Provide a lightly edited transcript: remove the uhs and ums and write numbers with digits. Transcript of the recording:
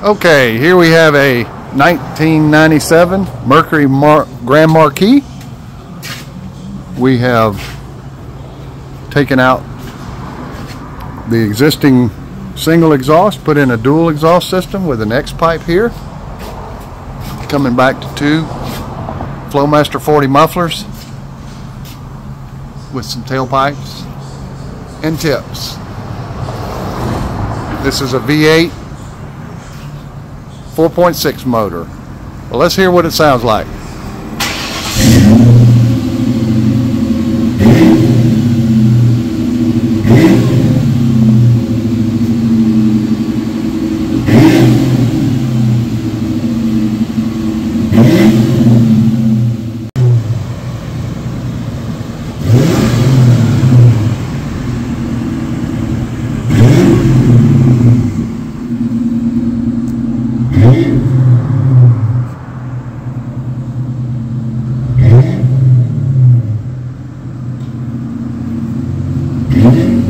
Okay, here we have a 1997 Mercury Grand Marquis. We have taken out the existing single exhaust, put in a dual exhaust system with an X pipe here. Coming back to two Flowmaster 40 mufflers with some tailpipes and tips. This is a V8 4.6 motor. Well, let's hear what it sounds like. Mm-hmm.